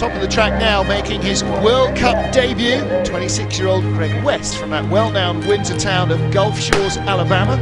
top of the track now, making his World Cup debut, 26-year-old Greg West from that well-known Windsor town of Gulf Shores, Alabama.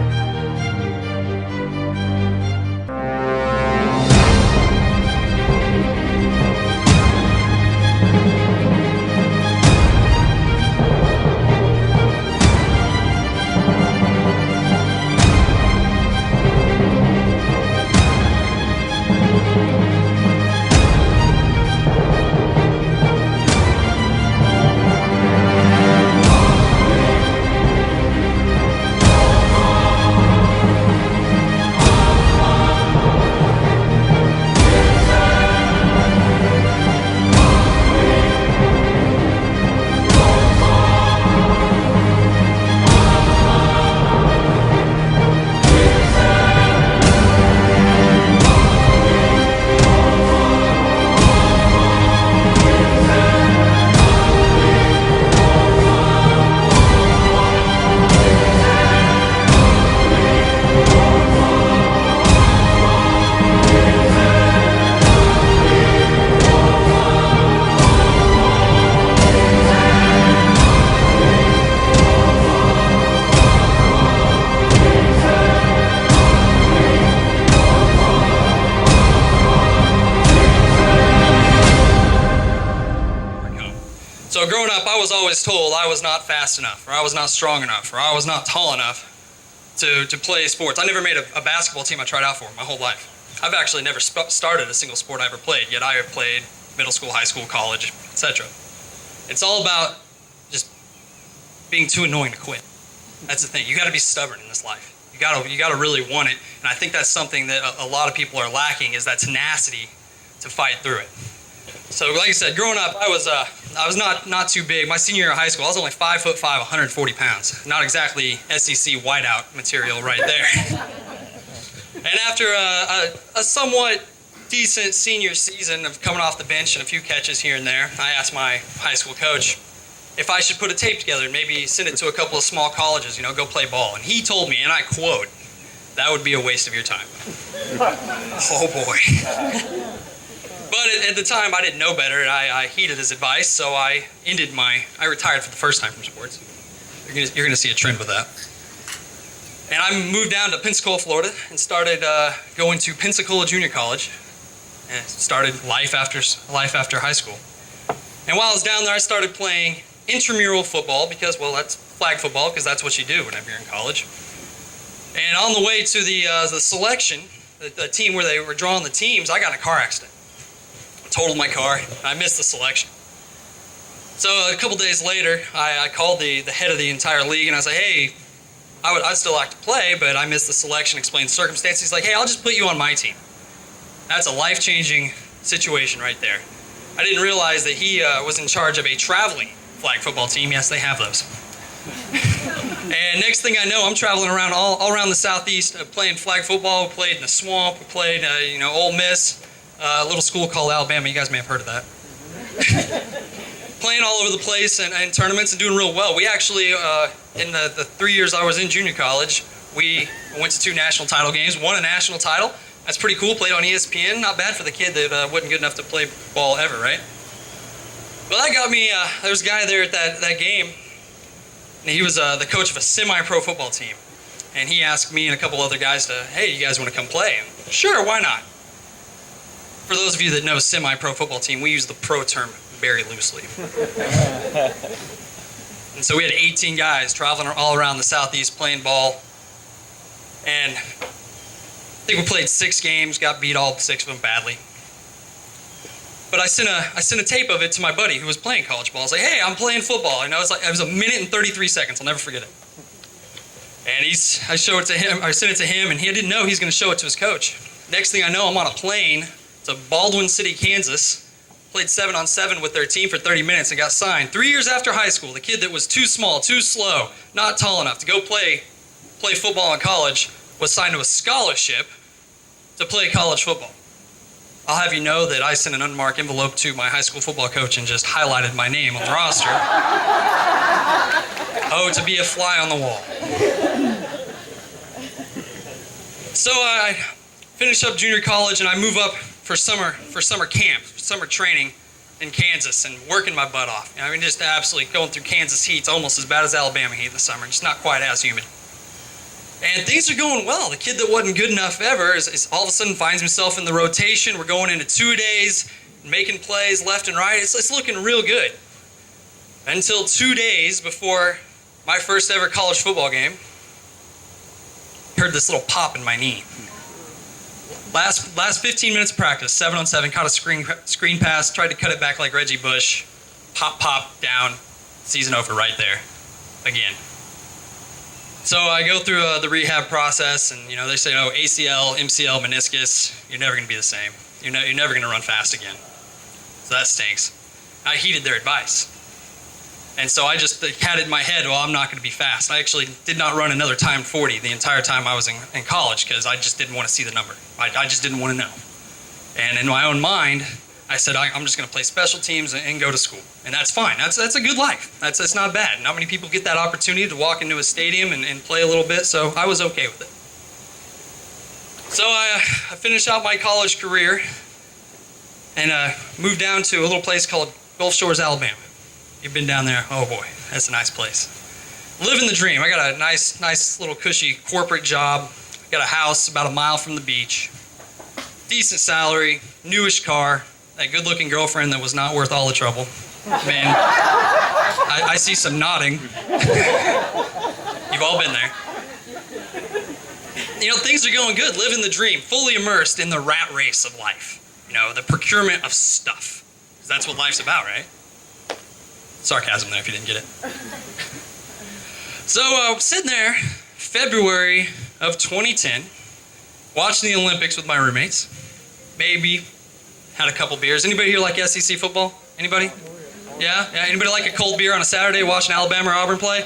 So growing up, I was always told I was not fast enough, or I was not strong enough, or I was not tall enough to play sports. I never made a basketball team I tried out for my whole life. I've actually never started a single sport I ever played, yet I have played middle school, high school, college, etc. It's all about just being too annoying to quit. That's the thing. You got to be stubborn in this life. You got to really want it, and I think that's something that a lot of people are lacking, is that tenacity to fight through it. So like I said, growing up, I was not too big. My senior year of high school, I was only 5'5", 140 pounds. Not exactly SEC whiteout material right there. And after a somewhat decent senior season of coming off the bench and a few catches here and there, I asked my high school coach if I should put a tape together and maybe send it to a couple of small colleges, go play ball. And he told me, and I quote, "That would be a waste of your time." Oh boy. But at the time, I didn't know better, and I heeded his advice, so I retired for the first time from sports. You're going to see a trend with that. And I moved down to Pensacola, Florida, and started going to Pensacola Junior College, and started life after high school. And while I was down there, I started playing intramural football because, well, that's flag football, because that's what you do whenever you're in college. And on the way to the selection, the team where they were drawing the teams, I got in a car accident. Totaled my car. I missed the selection. So a couple days later, I called the head of the entire league, and I was like, "Hey, I'd still like to play, but I missed the selection." Explained the circumstances. He's like, "Hey, I'll just put you on my team." That's a life-changing situation right there. I didn't realize that he was in charge of a traveling flag football team. Yes, they have those. And next thing I know, I'm traveling around all around the Southeast playing flag football. We played in the swamp. We played, Ole Miss. A little school called Alabama. You guys may have heard of that. Playing all over the place and tournaments and doing real well. We actually, in the 3 years I was in junior college, we went to 2 national title games, won a national title. That's pretty cool. Played on ESPN. Not bad for the kid that wasn't good enough to play ball ever, right? Well, that got me, there was a guy there at that game, and he was the coach of a semi-pro football team. And he asked me and a couple other guys "Hey, you guys want to come play?" And, "Sure, why not?" For those of you that know semi-pro football team, we use the pro term very loosely. And so we had 18 guys traveling all around the Southeast playing ball. And I think we played 6 games, got beat all 6 of them badly. But I sent a tape of it to my buddy who was playing college ball. I was like, "Hey, I'm playing football." And it was a minute and 33 seconds. I'll never forget it. And I showed it to him. I sent it to him, and he didn't know he was going to show it to his coach. Next thing I know, I'm on a plane to Baldwin City, Kansas. Played 7-on-7 with their team for 30 minutes and got signed. 3 years after high school, the kid that was too small, too slow, not tall enough to go play football in college was signed to a scholarship to play college football. I'll have you know that I sent an unmarked envelope to my high school football coach and just highlighted my name on the roster. Oh, to be a fly on the wall. So I finish up junior college and I move up for summer camp, summer training in Kansas and working my butt off. I mean, just absolutely going through Kansas heat. It's almost as bad as Alabama heat in the summer, just not quite as humid. And things are going well. The kid that wasn't good enough ever is all of a sudden finds himself in the rotation. We're going into 2 days, making plays left and right. It's looking real good. Until 2 days before my first ever college football game, heard this little pop in my knee. Last 15 minutes of practice, 7-on-7, caught a screen pass, tried to cut it back like Reggie Bush. Pop, down, season over right there, again. So I go through the rehab process, and they say, oh, ACL, MCL, meniscus, you're never going to be the same. You're never going to run fast again. So that stinks. I heeded their advice. And so I just had it in my head, well, I'm not going to be fast. I actually did not run another timed 40 the entire time I was in college because I just didn't want to see the number. I just didn't want to know. And in my own mind, I said, I'm just going to play special teams and go to school. And that's fine. That's a good life. That's not bad. Not many people get that opportunity to walk into a stadium and play a little bit, so I was okay with it. So I finished out my college career and moved down to a little place called Gulf Shores, Alabama. You've been down there? Oh boy, that's a nice place. Living the dream. I got a nice little cushy corporate job. Got a house about a mile from the beach. Decent salary, newish car, that good-looking girlfriend that was not worth all the trouble. Man, I see some nodding. You've all been there. Things are going good, living the dream, fully immersed in the rat race of life. The procurement of stuff. 'Cause that's what life's about, right? Sarcasm there if you didn't get it. So sitting there, February of 2010, watching the Olympics with my roommates. Maybe had a couple beers. Anybody here like SEC football? Anybody? Yeah? Anybody like a cold beer on a Saturday watching Alabama or Auburn play?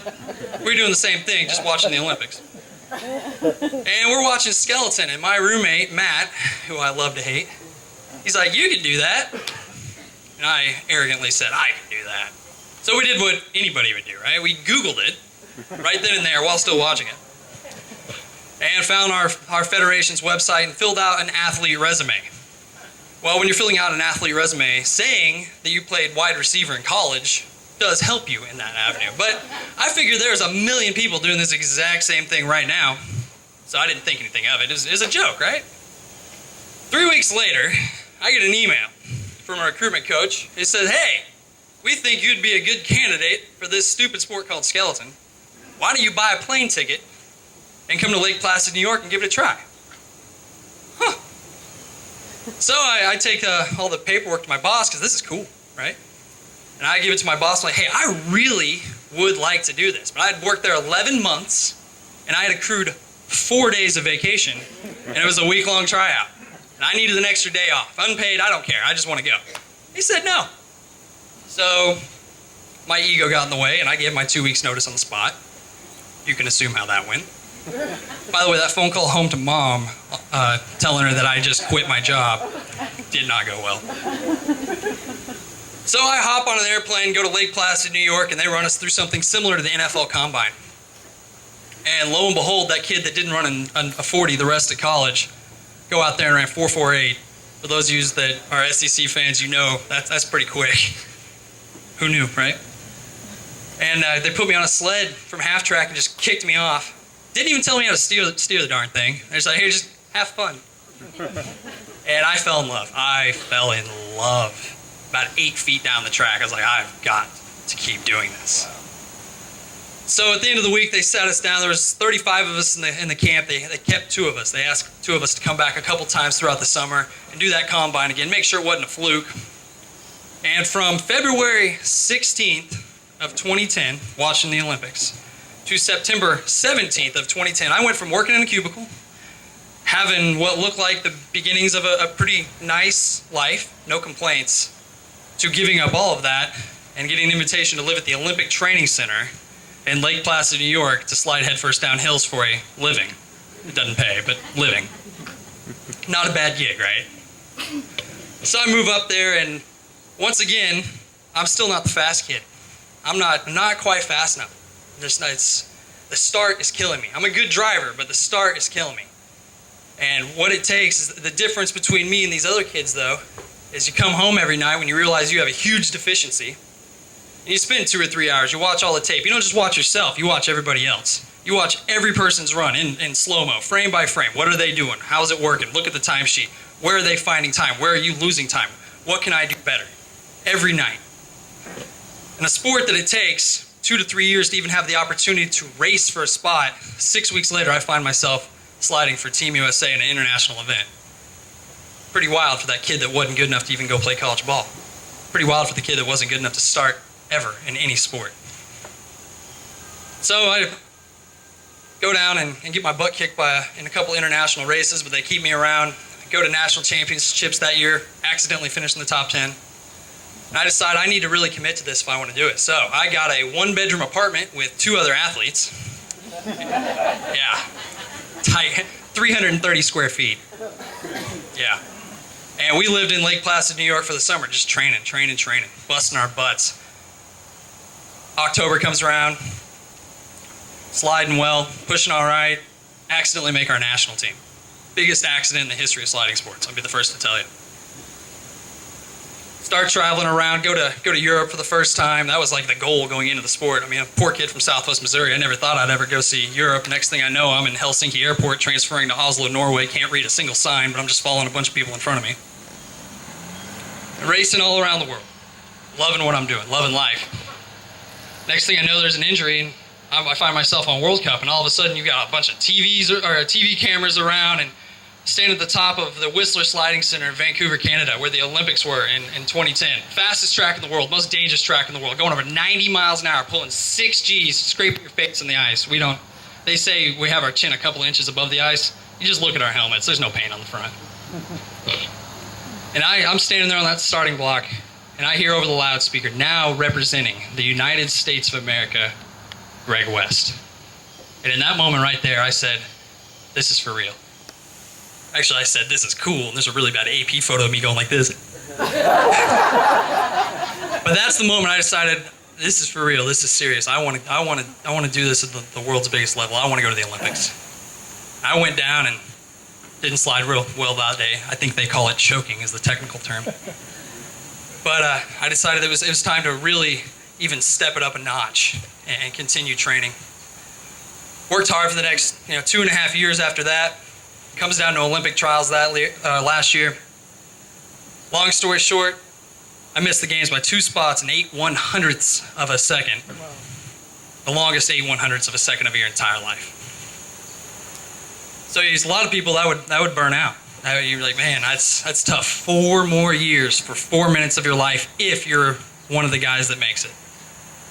We're doing the same thing, just watching the Olympics. And we're watching skeleton, and my roommate, Matt, who I love to hate, he's like, you can do that. And I arrogantly said, I can do that. So we did what anybody would do, right? We Googled it right then and there while still watching it. And found our federation's website and filled out an athlete resume. Well, when you're filling out an athlete resume, saying that you played wide receiver in college does help you in that avenue. But I figured there's a million people doing this exact same thing right now, so I didn't think anything of it. It was a joke, right? 3 weeks later, I get an email from a recruitment coach. It says, hey, we think you'd be a good candidate for this stupid sport called skeleton. Why don't you buy a plane ticket and come to Lake Placid, New York and give it a try? Huh. So I take all the paperwork to my boss because this is cool, right? And I give it to my boss like, hey, I really would like to do this. But I'd worked there 11 months and I had accrued 4 days of vacation and it was a week-long tryout. And I needed an extra day off. Unpaid, I don't care. I just want to go. He said no. So my ego got in the way and I gave my 2 weeks notice on the spot. You can assume how that went. By the way, that phone call home to mom telling her that I just quit my job did not go well. So I hop on an airplane, go to Lake Placid, New York, and they run us through something similar to the NFL Combine. And lo and behold, that kid that didn't run a 40 the rest of college, go out there and ran 4.48. For those of you that are SEC fans, you know that's pretty quick. Who knew, right? And they put me on a sled from half track and just kicked me off. Didn't even tell me how to steer the darn thing. They're just like, hey, just have fun. And I fell in love. I fell in love. About 8 feet down the track, I was like, I've got to keep doing this. So at the end of the week, they sat us down. There was 35 of us in the camp. They kept 2 of us. They asked 2 of us to come back a couple times throughout the summer and do that combine again, make sure it wasn't a fluke. And from February 16th of 2010, watching the Olympics, to September 17th of 2010, I went from working in a cubicle, having what looked like the beginnings of a pretty nice life, no complaints, to giving up all of that and getting an invitation to live at the Olympic Training Center in Lake Placid, New York, to slide headfirst down hills for a living. It doesn't pay, but living. Not a bad gig, right? So I move up there, and once again, I'm still not the fast kid. I'm not quite fast enough. The start is killing me. I'm a good driver, but the start is killing me. And what it takes is the difference between me and these other kids, though, is you come home every night when you realize you have a huge deficiency, and you spend 2 or 3 hours, you watch all the tape. You don't just watch yourself, you watch everybody else. You watch every person's run in slow-mo, frame by frame. What are they doing? How is it working? Look at the timesheet. Where are they finding time? Where are you losing time? What can I do better? Every night. In a sport that it takes 2 to 3 years to even have the opportunity to race for a spot, 6 weeks later I find myself sliding for Team USA in an international event. Pretty wild for that kid that wasn't good enough to even go play college ball. Pretty wild for the kid that wasn't good enough to start ever in any sport. So I go down and get my butt kicked in a couple international races, but they keep me around. I go to national championships that year, accidentally finish in the top 10. And I decide I need to really commit to this if I want to do it. So I got a 1-bedroom apartment with 2 other athletes. Yeah, tight, 330 square feet. Yeah. And we lived in Lake Placid, New York for the summer, just training, busting our butts. October comes around, sliding well, pushing all right, accidentally make our national team. Biggest accident in the history of sliding sports, I'll be the first to tell you. Start traveling around, go to Europe for the first time. That was like the goal going into the sport. I mean, a poor kid from Southwest Missouri, I never thought I'd ever go see Europe. Next thing I know, I'm in Helsinki Airport transferring to Oslo, Norway. Can't read a single sign, but I'm just following a bunch of people in front of me. And racing all around the world. Loving what I'm doing, loving life. Next thing I know, there's an injury, and I find myself on World Cup, and all of a sudden you've got a bunch of TV cameras around, and stand at the top of the Whistler Sliding Center in Vancouver, Canada, where the Olympics were in 2010. Fastest track in the world, most dangerous track in the world, going over 90 miles an hour, pulling 6 Gs, scraping your face on the ice. They say we have our chin a couple inches above the ice. You just look at our helmets, there's no paint on the front. And I'm standing there on that starting block, and I hear over the loudspeaker, now representing the United States of America, Greg West. And in that moment right there, I said, this is for real. Actually, I said, this is cool, and there's a really bad AP photo of me going like this. But that's the moment I decided, this is for real, this is serious. I want to do this at the world's biggest level. I want to go to the Olympics. I went down and didn't slide real well that day. I think they call it choking is the technical term. But I decided it was time to really even step it up a notch and continue training. Worked hard for the next 2.5 years after that. Comes down to Olympic trials last year. Long story short, I missed the games by 2 spots and 8/100ths of a second. Wow. The longest 8/100ths of a second of your entire life. So there's a lot of people that would burn out. You're like, man, that's tough. 4 more years for 4 minutes of your life if you're one of the guys that makes it.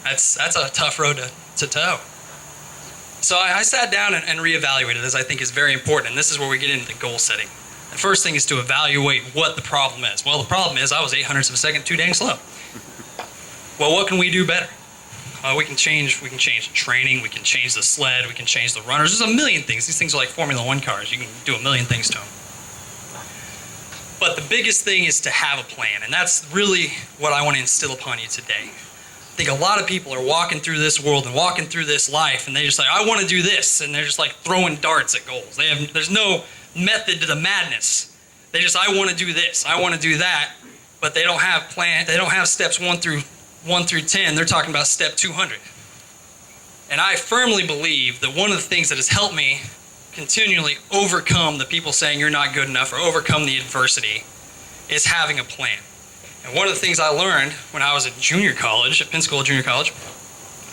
That's a tough road to toe. So I sat down and reevaluated, as I think is very important, and this is where we get into the goal setting. The first thing is to evaluate what the problem is. Well, the problem is I was 8/100ths of a second too dang slow. Well, what can we do better? We can change training, we can change the sled, we can change the runners. There's a million things. These things are like Formula 1 cars. You can do a million things to them. But the biggest thing is to have a plan, and that's really what I want to instill upon you today. I think a lot of people are walking through this world and walking through this life, and they just like, I want to do this, and they're just like throwing darts at goals. There's no method to the madness. I want to do this, I want to do that, but they don't have steps 1 through 10. They're talking about step 200. And I firmly believe that one of the things that has helped me continually overcome the people saying you're not good enough or overcome the adversity is having a plan. And one of the things I learned when I was at junior college, at Pensacola Junior College,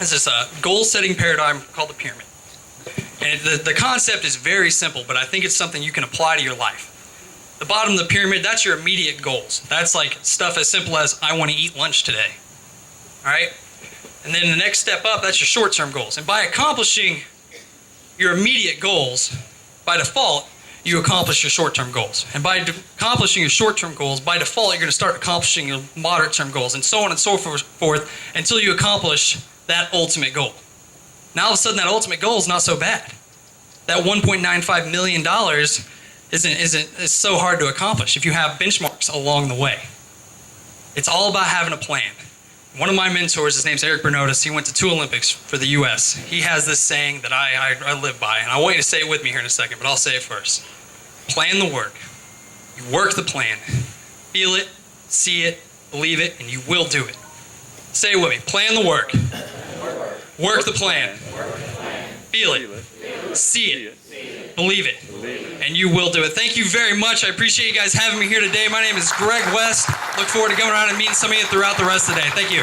is this goal-setting paradigm called the pyramid. And the concept is very simple, but I think it's something you can apply to your life. The bottom of the pyramid, that's your immediate goals. That's like stuff as simple as, I want to eat lunch today. All right? And then the next step up, that's your short-term goals. And by accomplishing your immediate goals, by default, you accomplish your short-term goals. And by accomplishing your short-term goals, by default, you're going to start accomplishing your moderate-term goals, and so on and so forth, until you accomplish that ultimate goal. Now, all of a sudden, that ultimate goal is not so bad. That $1.95 million is so hard to accomplish if you have benchmarks along the way. It's all about having a plan. One of my mentors, his name's Eric Bernotis, he went to 2 Olympics for the U.S. He has this saying that I live by, and I want you to say it with me here in a second, but I'll say it first. Plan the work. You work the plan. Feel it, see it, believe it, and you will do it. Say it with me. Plan the work. Work the plan. Feel it. See it. Believe it. And you will do it. Thank you very much. I appreciate you guys having me here today. My name is Greg West. Look forward to going around and meeting some of you throughout the rest of the day. Thank you.